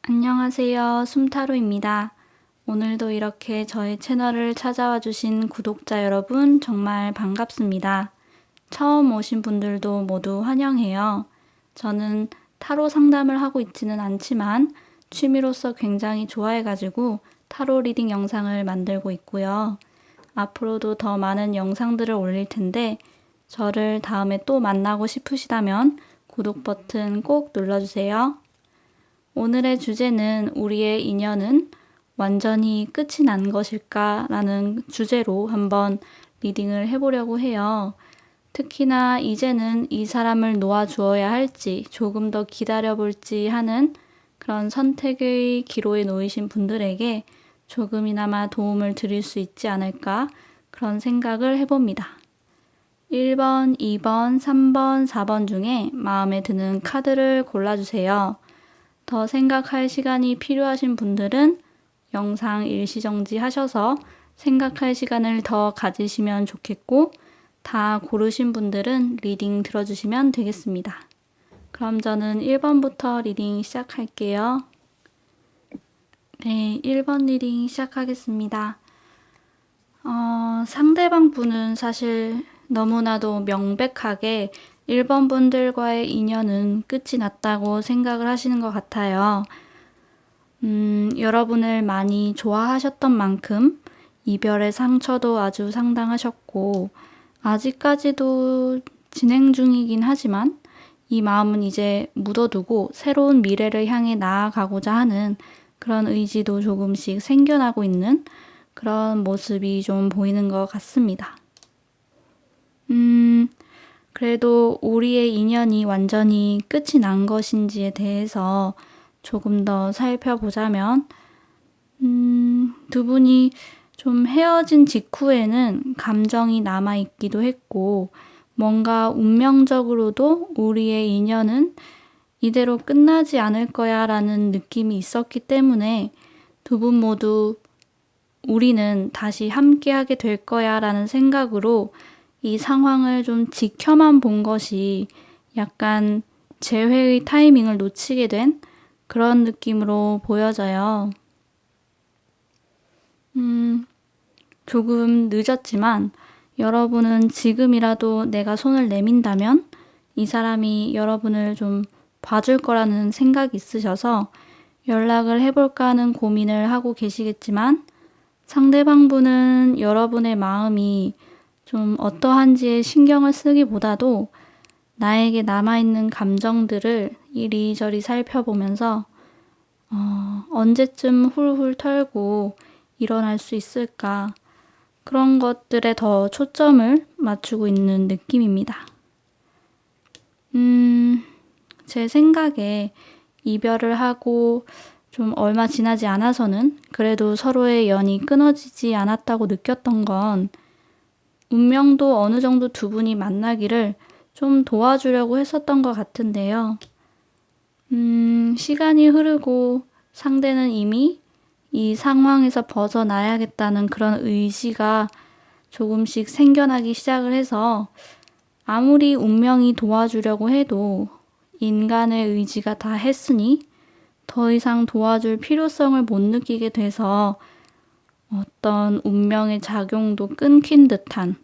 안녕하세요. 숨타로입니다. 오늘도 이렇게 저의 채널을 찾아와 주신 구독자 여러분 정말 반갑습니다. 처음 오신 분들도 모두 환영해요. 저는 타로 상담을 하고 있지는 않지만 취미로서 굉장히 좋아해가지고 타로 리딩 영상을 만들고 있고요. 앞으로도 더 많은 영상들을 올릴 텐데 저를 다음에 또 만나고 싶으시다면 구독 버튼 꼭 눌러주세요. 오늘의 주제는 우리의 인연은 완전히 끝이 난 것일까? 라는 주제로 한번 리딩을 해보려고 해요. 특히나 이제는 이 사람을 놓아주어야 할지 조금 더 기다려볼지 하는 그런 선택의 기로에 놓이신 분들에게 조금이나마 도움을 드릴 수 있지 않을까 그런 생각을 해봅니다. 1번, 2번, 3번, 4번 중에 마음에 드는 카드를 골라주세요. 더 생각할 시간이 필요하신 분들은 영상 일시정지 하셔서 생각할 시간을 더 가지시면 좋겠고, 다 고르신 분들은 리딩 들어주시면 되겠습니다. 그럼 저는 1번부터 리딩 시작할게요. 네, 1번 리딩 시작하겠습니다. 상대방 분은 사실 너무나도 명백하게 1번 분들과의 인연은 끝이 났다고 생각을 하시는 것 같아요. 여러분을 많이 좋아하셨던 만큼 이별의 상처도 아주 상당하셨고, 아직까지도 진행 중이긴 하지만 이 마음은 이제 묻어두고 새로운 미래를 향해 나아가고자 하는 그런 의지도 조금씩 생겨나고 있는 그런 모습이 좀 보이는 것 같습니다. 그래도 우리의 인연이 완전히 끝이 난 것인지에 대해서 조금 더 살펴보자면, 두 분이 좀 헤어진 직후에는 감정이 남아있기도 했고, 뭔가 운명적으로도 우리의 인연은 이대로 끝나지 않을 거야 라는 느낌이 있었기 때문에 두 분 모두 우리는 다시 함께하게 될 거야 라는 생각으로 이 상황을 좀 지켜만 본 것이 약간 재회의 타이밍을 놓치게 된 그런 느낌으로 보여져요. 조금 늦었지만 여러분은 지금이라도 내가 손을 내민다면 이 사람이 여러분을 좀 봐줄 거라는 생각이 있으셔서 연락을 해볼까 하는 고민을 하고 계시겠지만 상대방 분은 여러분의 마음이 좀 어떠한지에 신경을 쓰기보다도 나에게 남아있는 감정들을 이리저리 살펴보면서 언제쯤 훌훌 털고 일어날 수 있을까 그런 것들에 더 초점을 맞추고 있는 느낌입니다. 제 생각에 이별을 하고 좀 얼마 지나지 않아서는 그래도 서로의 연이 끊어지지 않았다고 느꼈던 건 운명도 어느 정도 두 분이 만나기를 좀 도와주려고 했었던 것 같은데요. 시간이 흐르고 상대는 이미 이 상황에서 벗어나야겠다는 그런 의지가 조금씩 생겨나기 시작을 해서 아무리 운명이 도와주려고 해도 인간의 의지가 다 했으니 더 이상 도와줄 필요성을 못 느끼게 돼서 어떤 운명의 작용도 끊긴 듯한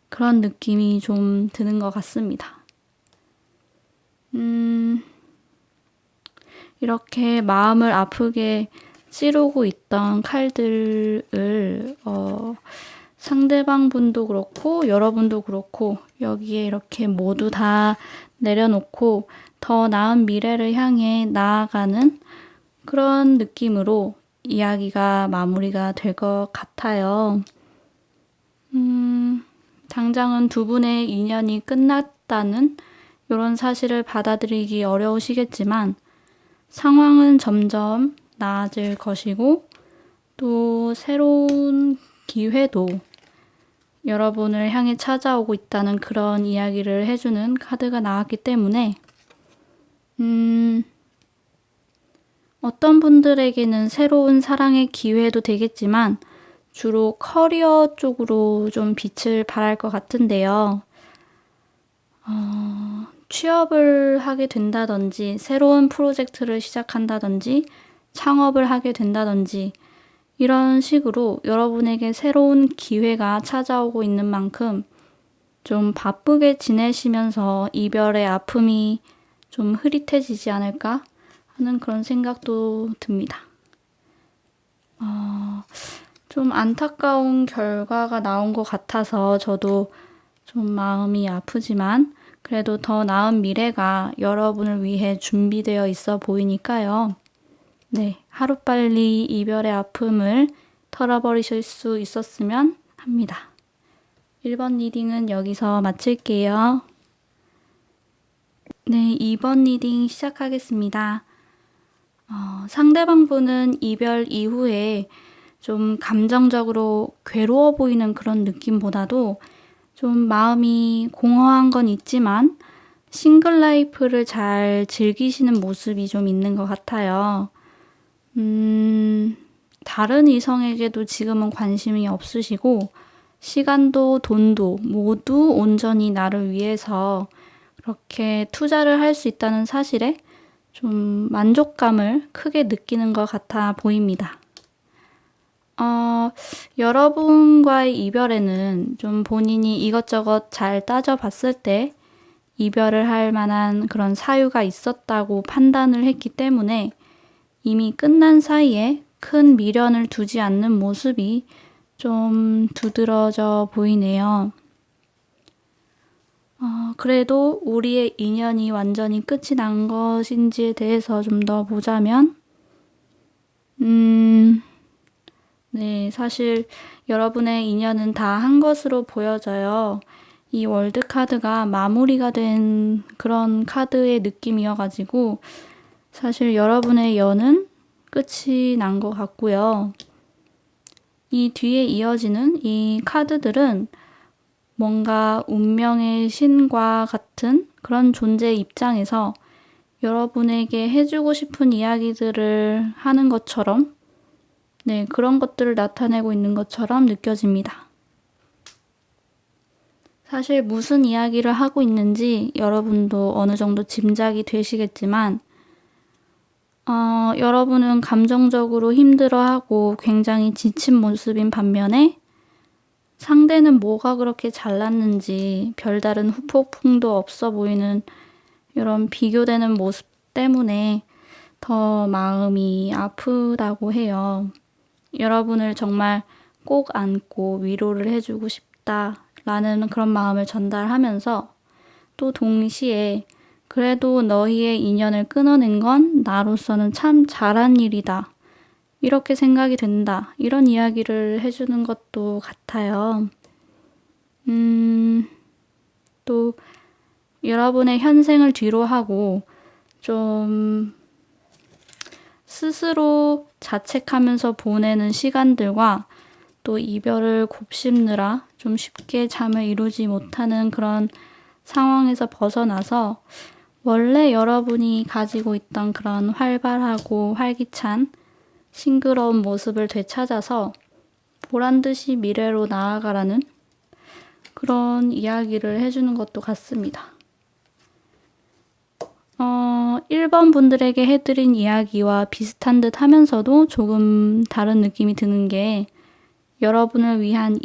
그런 느낌이 좀 드는 것 같습니다. 이렇게 마음을 아프게 찌르고 있던 칼들을 상대방 분도 그렇고 여러분도 그렇고 여기에 이렇게 모두 다 내려놓고 더 나은 미래를 향해 나아가는 그런 느낌으로 이야기가 마무리가 될 것 같아요. 당장은 두 분의 인연이 끝났다는 이런 사실을 받아들이기 어려우시겠지만 상황은 점점 나아질 것이고 또 새로운 기회도 여러분을 향해 찾아오고 있다는 그런 이야기를 해주는 카드가 나왔기 때문에 어떤 분들에게는 새로운 사랑의 기회도 되겠지만 주로 커리어 쪽으로 좀 빛을 발할 것 같은데요. 취업을 하게 된다든지 새로운 프로젝트를 시작한다든지 창업을 하게 된다든지 이런 식으로 여러분에게 새로운 기회가 찾아오고 있는 만큼 좀 바쁘게 지내시면서 이별의 아픔이 좀 흐릿해지지 않을까 하는 그런 생각도 듭니다. 좀 안타까운 결과가 나온 것 같아서 저도 좀 마음이 아프지만 그래도 더 나은 미래가 여러분을 위해 준비되어 있어 보이니까요. 네, 하루빨리 이별의 아픔을 털어버리실 수 있었으면 합니다. 1번 리딩은 여기서 마칠게요. 네, 2번 리딩 시작하겠습니다. 상대방 분은 이별 이후에 좀 감정적으로 괴로워 보이는 그런 느낌보다도 좀 마음이 공허한 건 있지만 싱글 라이프를 잘 즐기시는 모습이 좀 있는 것 같아요. 다른 이성에게도 지금은 관심이 없으시고 시간도 돈도 모두 온전히 나를 위해서 그렇게 투자를 할 수 있다는 사실에 좀 만족감을 크게 느끼는 것 같아 보입니다. 여러분과의 이별에는 좀 본인이 이것저것 잘 따져봤을 때 이별을 할 만한 그런 사유가 있었다고 판단을 했기 때문에 이미 끝난 사이에 큰 미련을 두지 않는 모습이 좀 두드러져 보이네요. 그래도 우리의 인연이 완전히 끝이 난 것인지에 대해서 좀 더 보자면 네, 사실 여러분의 인연은 다 한 것으로 보여져요. 이 월드 카드가 마무리가 된 그런 카드의 느낌이어가지고 사실 여러분의 연은 끝이 난 것 같고요. 이 뒤에 이어지는 이 카드들은 뭔가 운명의 신과 같은 그런 존재의 입장에서 여러분에게 해주고 싶은 이야기들을 하는 것처럼 네, 그런 것들을 나타내고 있는 것처럼 느껴집니다. 사실 무슨 이야기를 하고 있는지 여러분도 어느 정도 짐작이 되시겠지만 여러분은 감정적으로 힘들어하고 굉장히 지친 모습인 반면에 상대는 뭐가 그렇게 잘났는지 별다른 후폭풍도 없어 보이는 이런 비교되는 모습 때문에 더 마음이 아프다고 해요. 여러분을 정말 꼭 안고 위로를 해주고 싶다라는 그런 마음을 전달하면서 또 동시에 그래도 너희의 인연을 끊어낸 건 나로서는 참 잘한 일이다. 이렇게 생각이 된다. 이런 이야기를 해주는 것도 같아요. 또 여러분의 현생을 뒤로 하고 좀 스스로 자책하면서 보내는 시간들과 또 이별을 곱씹느라 좀 쉽게 잠을 이루지 못하는 그런 상황에서 벗어나서 원래 여러분이 가지고 있던 그런 활발하고 활기찬 싱그러운 모습을 되찾아서 보란듯이 미래로 나아가라는 그런 이야기를 해주는 것도 같습니다. 1번 분들에게 해드린 이야기와 비슷한 듯 하면서도 조금 다른 느낌이 드는 게 여러분을 위한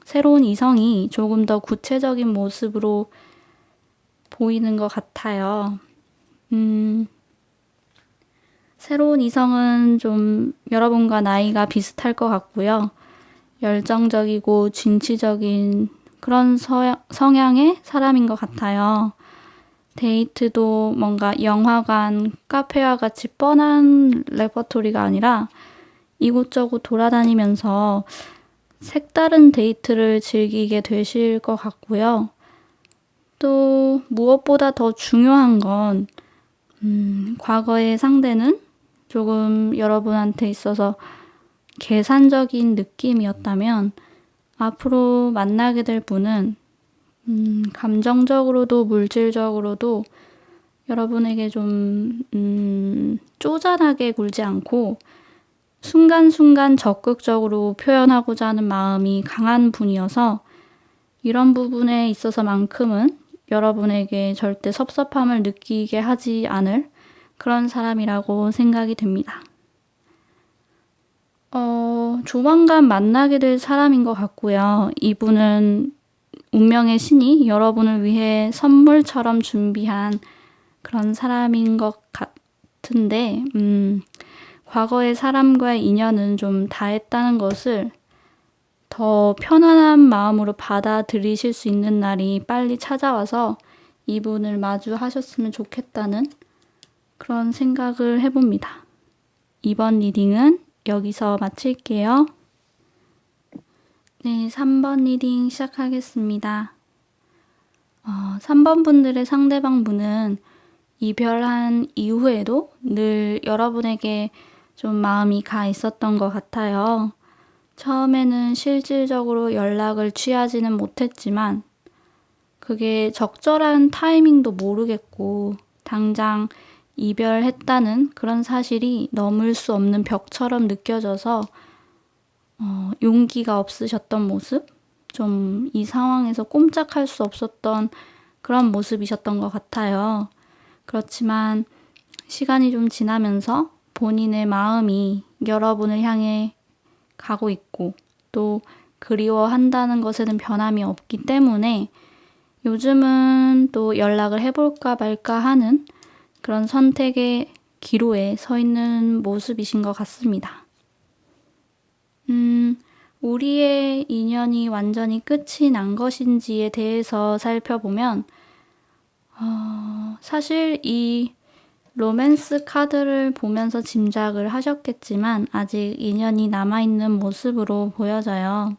새로운 이성이 조금 더 구체적인 모습으로 보이는 것 같아요. 새로운 이성은 좀 여러분과 나이가 비슷할 것 같고요. 열정적이고 진취적인 그런 성향의 사람인 것 같아요. 데이트도 뭔가 영화관, 카페와 같이 뻔한 레퍼토리가 아니라 이곳저곳 돌아다니면서 색다른 데이트를 즐기게 되실 것 같고요. 또 무엇보다 더 중요한 건 과거의 상대는 조금 여러분한테 있어서 계산적인 느낌이었다면 앞으로 만나게 될 분은 감정적으로도 물질적으로도 여러분에게 좀 쪼잔하게 굴지 않고 순간순간 적극적으로 표현하고자 하는 마음이 강한 분이어서 이런 부분에 있어서만큼은 여러분에게 절대 섭섭함을 느끼게 하지 않을 그런 사람이라고 생각이 됩니다. 조만간 만나게 될 사람인 것 같고요. 이분은 운명의 신이 여러분을 위해 선물처럼 준비한 그런 사람인 것 같은데, 과거의 사람과의 인연은 좀 다했다는 것을 더 편안한 마음으로 받아들이실 수 있는 날이 빨리 찾아와서 이분을 마주하셨으면 좋겠다는 그런 생각을 해봅니다. 이번 리딩은 여기서 마칠게요. 네, 3번 리딩 시작하겠습니다. 3번 분들의 상대방 분은 이별한 이후에도 늘 여러분에게 좀 마음이 가 있었던 것 같아요. 처음에는 실질적으로 연락을 취하지는 못했지만 그게 적절한 타이밍도 모르겠고 당장 이별했다는 그런 사실이 넘을 수 없는 벽처럼 느껴져서 용기가 없으셨던 모습? 좀 이 상황에서 꼼짝할 수 없었던 그런 모습이셨던 것 같아요. 그렇지만 시간이 좀 지나면서 본인의 마음이 여러분을 향해 가고 있고 또 그리워한다는 것에는 변함이 없기 때문에 요즘은 또 연락을 해볼까 말까 하는 그런 선택의 기로에 서 있는 모습이신 것 같습니다. 우리의 인연이 완전히 끝이 난 것인지에 대해서 살펴보면 사실 이 로맨스 카드를 보면서 짐작을 하셨겠지만 아직 인연이 남아있는 모습으로 보여져요.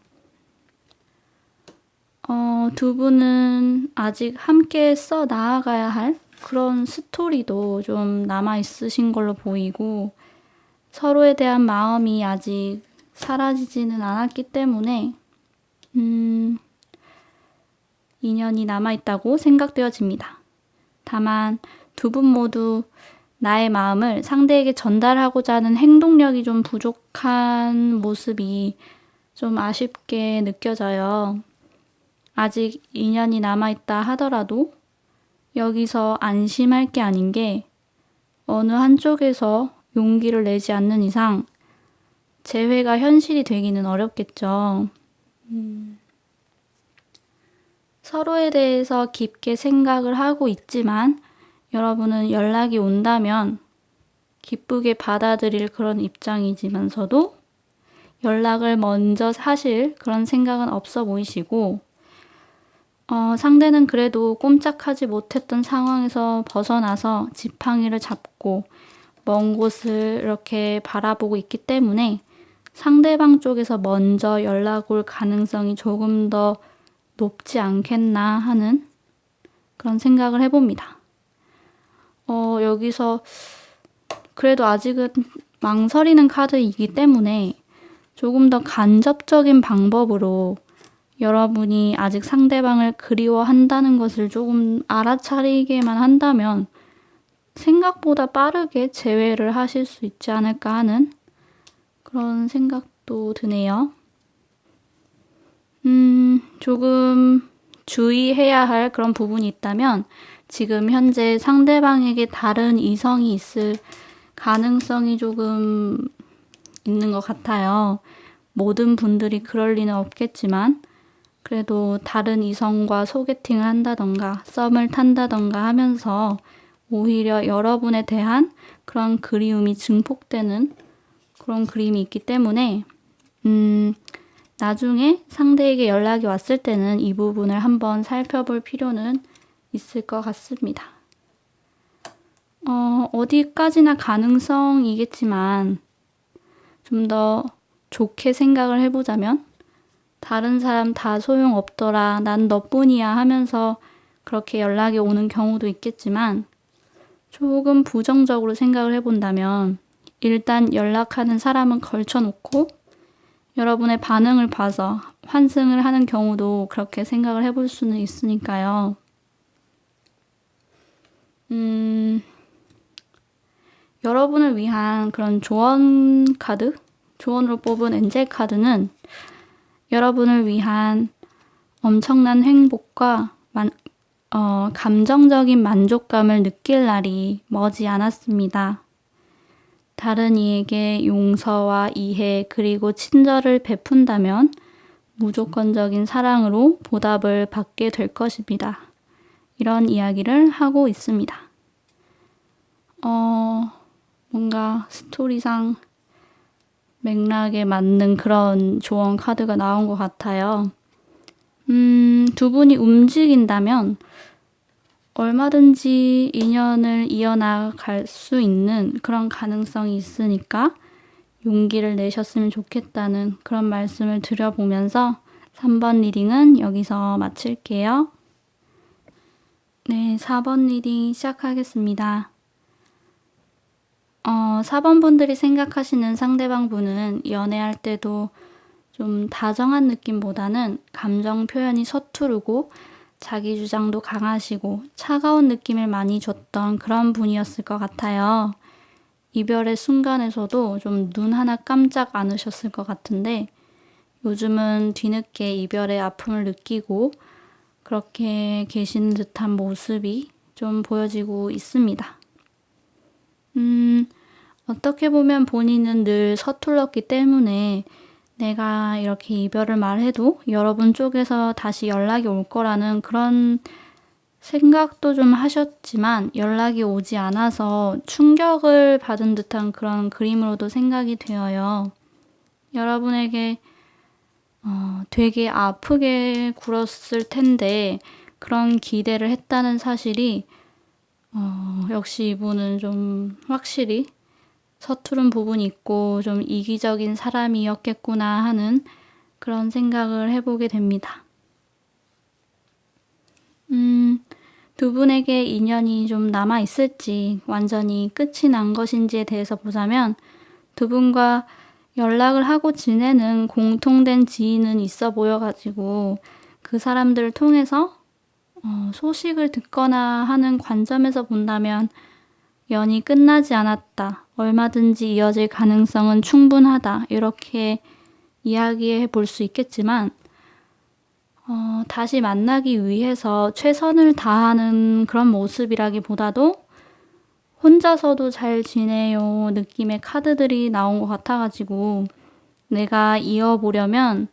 두 분은 아직 함께 써 나아가야 할 그런 스토리도 좀 남아있으신 걸로 보이고 서로에 대한 마음이 아직 사라지지는 않았기 때문에 인연이 남아있다고 생각되어집니다. 다만 두 분 모두 나의 마음을 상대에게 전달하고자 하는 행동력이 좀 부족한 모습이 좀 아쉽게 느껴져요. 아직 인연이 남아있다 하더라도 여기서 안심할 게 아닌 게 어느 한쪽에서 용기를 내지 않는 이상 재회가 현실이 되기는 어렵겠죠. 서로에 대해서 깊게 생각을 하고 있지만 여러분은 연락이 온다면 기쁘게 받아들일 그런 입장이지만서도 연락을 먼저 하실 그런 생각은 없어 보이시고 상대는 그래도 꼼짝하지 못했던 상황에서 벗어나서 지팡이를 잡고 먼 곳을 이렇게 바라보고 있기 때문에 상대방 쪽에서 먼저 연락 올 가능성이 조금 더 높지 않겠나 하는 그런 생각을 해봅니다. 여기서 그래도 아직은 망설이는 카드이기 때문에 조금 더 간접적인 방법으로 여러분이 아직 상대방을 그리워한다는 것을 조금 알아차리게만 한다면 생각보다 빠르게 재회를 하실 수 있지 않을까 하는 그런 생각도 드네요. 조금 주의해야 할 그런 부분이 있다면 지금 현재 상대방에게 다른 이성이 있을 가능성이 조금 있는 것 같아요. 모든 분들이 그럴 리는 없겠지만 그래도 다른 이성과 소개팅을 한다던가 썸을 탄다던가 하면서 오히려 여러분에 대한 그런 그리움이 증폭되는 그런 그림이 있기 때문에 나중에 상대에게 연락이 왔을 때는 이 부분을 한번 살펴볼 필요는 있을 것 같습니다. 어디까지나 가능성이겠지만 좀 더 좋게 생각을 해보자면 다른 사람 다 소용없더라, 난 너뿐이야 하면서 그렇게 연락이 오는 경우도 있겠지만 조금 부정적으로 생각을 해본다면 일단 연락하는 사람은 걸쳐놓고 여러분의 반응을 봐서 환승을 하는 경우도 그렇게 생각을 해볼 수는 있으니까요. 여러분을 위한 그런 조언 카드? 조언으로 뽑은 엔젤 카드는 여러분을 위한 엄청난 행복과 감정적인 만족감을 느낄 날이 머지 않았습니다. 다른 이에게 용서와 이해 그리고 친절을 베푼다면 무조건적인 사랑으로 보답을 받게 될 것입니다. 이런 이야기를 하고 있습니다. 뭔가 스토리상 맥락에 맞는 그런 조언 카드가 나온 것 같아요. 두 분이 움직인다면 얼마든지 인연을 이어나갈 수 있는 그런 가능성이 있으니까 용기를 내셨으면 좋겠다는 그런 말씀을 드려보면서 3번 리딩은 여기서 마칠게요. 네, 4번 리딩 시작하겠습니다. 4번 분들이 생각하시는 상대방 분은 연애할 때도 좀 다정한 느낌보다는 감정 표현이 서투르고 자기 주장도 강하시고 차가운 느낌을 많이 줬던 그런 분이었을 것 같아요. 이별의 순간에서도 좀 눈 하나 깜짝 않으셨을 것 같은데 요즘은 뒤늦게 이별의 아픔을 느끼고 그렇게 계신 듯한 모습이 좀 보여지고 있습니다. 어떻게 보면 본인은 늘 서툴렀기 때문에 내가 이렇게 이별을 말해도 여러분 쪽에서 다시 연락이 올 거라는 그런 생각도 좀 하셨지만 연락이 오지 않아서 충격을 받은 듯한 그런 그림으로도 생각이 되어요. 여러분에게 되게 아프게 굴었을 텐데 그런 기대를 했다는 사실이 역시 이분은 좀 확실히 서투른 부분이 있고 좀 이기적인 사람이었겠구나 하는 그런 생각을 해보게 됩니다. 두 분에게 인연이 좀 남아있을지 완전히 끝이 난 것인지에 대해서 보자면 두 분과 연락을 하고 지내는 공통된 지인은 있어 보여가지고 그 사람들을 통해서 소식을 듣거나 하는 관점에서 본다면 연이 끝나지 않았다. 얼마든지 이어질 가능성은 충분하다. 이렇게 이야기해 볼 수 있겠지만 다시 만나기 위해서 최선을 다하는 그런 모습이라기보다도 혼자서도 잘 지내요 느낌의 카드들이 나온 것 같아가지고 내가 이어보려면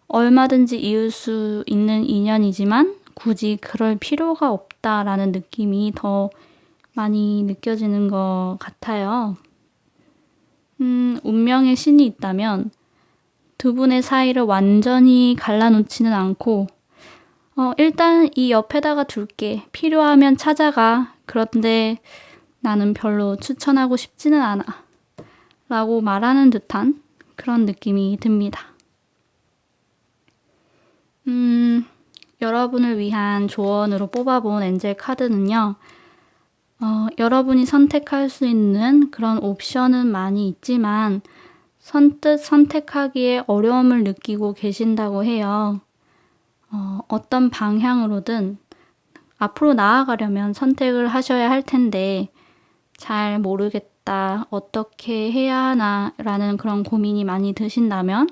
얼마든지 이을 수 있는 인연이지만 굳이 그럴 필요가 없다라는 느낌이 더 많이 느껴지는 것 같아요. 운명의 신이 있다면 두 분의 사이를 완전히 갈라놓지는 않고 일단 이 옆에다가 둘게. 필요하면 찾아가. 그런데 나는 별로 추천하고 싶지는 않아. 라고 말하는 듯한 그런 느낌이 듭니다. 여러분을 위한 조언으로 뽑아본 엔젤 카드는요. 여러분이 선택할 수 있는 그런 옵션은 많이 있지만 선뜻 선택하기에 어려움을 느끼고 계신다고 해요. 어떤 방향으로든 앞으로 나아가려면 선택을 하셔야 할 텐데 잘 모르겠다, 어떻게 해야 하나 라는 그런 고민이 많이 드신다면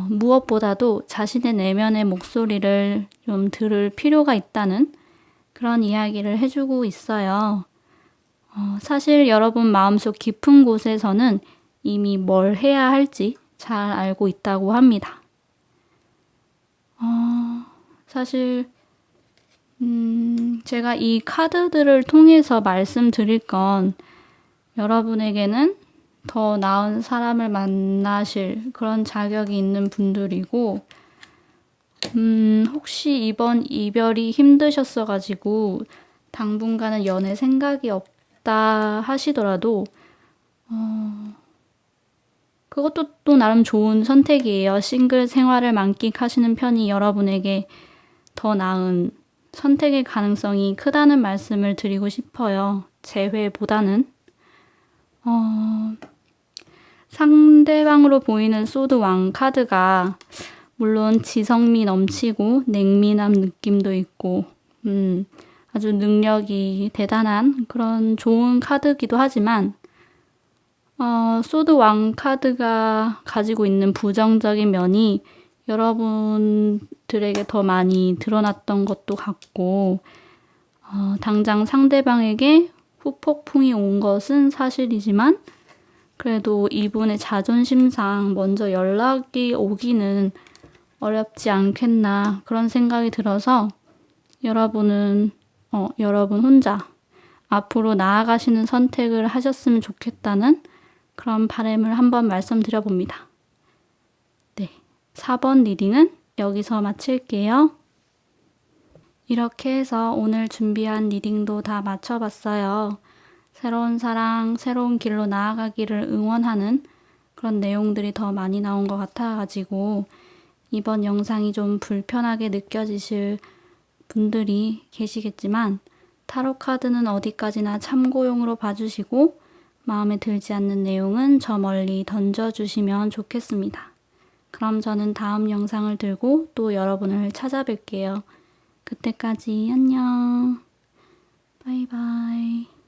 무엇보다도 자신의 내면의 목소리를 좀 들을 필요가 있다는 그런 이야기를 해주고 있어요. 사실 여러분 마음속 깊은 곳에서는 이미 뭘 해야 할지 잘 알고 있다고 합니다. 사실 제가 이 카드들을 통해서 말씀드릴 건 여러분에게는 더 나은 사람을 만나실 그런 자격이 있는 분들이고 혹시 이번 이별이 힘드셨어가지고 당분간은 연애 생각이 없다 하시더라도 그것도 또 나름 좋은 선택이에요. 싱글 생활을 만끽하시는 편이 여러분에게 더 나은 선택의 가능성이 크다는 말씀을 드리고 싶어요. 재회보다는. 상대방으로 보이는 소드 왕 카드가 물론 지성미 넘치고 냉미남 느낌도 있고 아주 능력이 대단한 그런 좋은 카드기도 하지만 소드 왕 카드가 가지고 있는 부정적인 면이 여러분들에게 더 많이 드러났던 것도 같고, 당장 상대방에게 후폭풍이 온 것은 사실이지만, 그래도 이분의 자존심상 먼저 연락이 오기는 어렵지 않겠나 그런 생각이 들어서 여러분 혼자 앞으로 나아가시는 선택을 하셨으면 좋겠다는 그런 바람을 한번 말씀드려 봅니다. 네, 4번 리딩은 여기서 마칠게요. 이렇게 해서 오늘 준비한 리딩도 다 마쳐봤어요. 새로운 사랑, 새로운 길로 나아가기를 응원하는 그런 내용들이 더 많이 나온 것 같아가지고 이번 영상이 좀 불편하게 느껴지실 분들이 계시겠지만 타로 카드는 어디까지나 참고용으로 봐주시고 마음에 들지 않는 내용은 저 멀리 던져주시면 좋겠습니다. 그럼 저는 다음 영상을 들고 또 여러분을 찾아뵐게요. 그때까지 안녕. 바이바이.